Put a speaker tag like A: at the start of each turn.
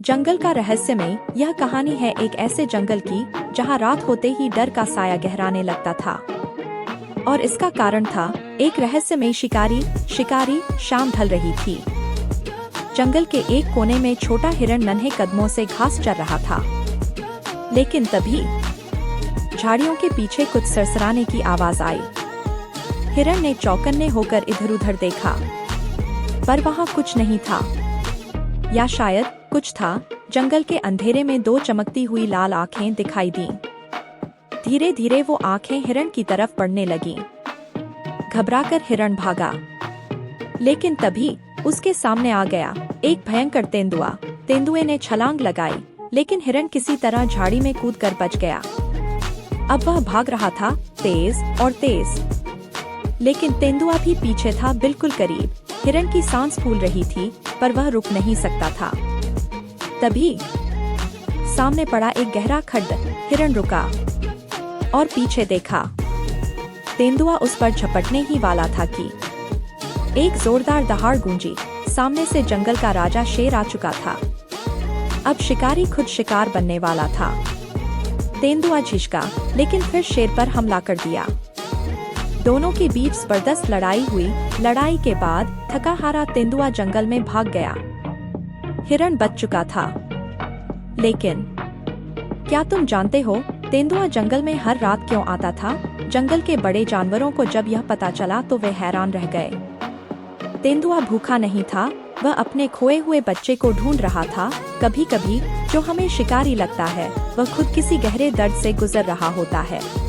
A: जंगल का रहस्यमय यह कहानी है एक ऐसे जंगल की जहां रात होते ही डर का साया गहराने लगता था। और इसका कारण था एक रहस्यमय शिकारी शाम ढल रही थी। जंगल के एक कोने में छोटा हिरण नन्हे कदमों से घास चर रहा था। लेकिन तभी झाड़ियों के पीछे कुछ सरसराने की आवाज आई। हिरण ने चौकन्ने होकर इधर-उधर देखा, पर वहां कुछ नहीं था, या शायद कुछ था। जंगल के अंधेरे में दो चमकती हुई लाल आंखें दिखाई दीं। धीरे धीरे वो आंखें हिरण की तरफ बढ़ने लगीं। घबराकर हिरण भागा, लेकिन तभी उसके सामने आ गया एक भयंकर तेंदुआ। तेंदुए ने छलांग लगाई, लेकिन हिरण किसी तरह झाड़ी में कूदकर बच गया। अब वह भाग रहा था, तेज और तेज, लेकिन तेंदुआ भी पीछे था, बिल्कुल करीब। हिरण की सांस फूल रही थी, पर वह रुक नहीं सकता था। तभी सामने पड़ा एक गहरा खड्ड। हिरण रुका और पीछे देखा। तेंदुआ उस पर झपटने ही वाला था कि एक जोरदार दहाड़ गूंजी। सामने से जंगल का राजा शेर आ चुका था। अब शिकारी खुद शिकार बनने वाला था। तेंदुआ झिझका, लेकिन फिर शेर पर हमला कर दिया। दोनों के बीच जबरदस्त लड़ाई हुई। लड़ाई के बाद थका हारा तेंदुआ जंगल में भाग गया। हिरण बच चुका था। लेकिन क्या तुम जानते हो तेंदुआ जंगल में हर रात क्यों आता था? जंगल के बड़े जानवरों को जब यह पता चला तो वे हैरान रह गए। तेंदुआ भूखा नहीं था, वह अपने खोए हुए बच्चे को ढूंढ रहा था। कभी कभी जो हमें शिकारी लगता है, वह खुद किसी गहरे दर्द से गुजर रहा होता है।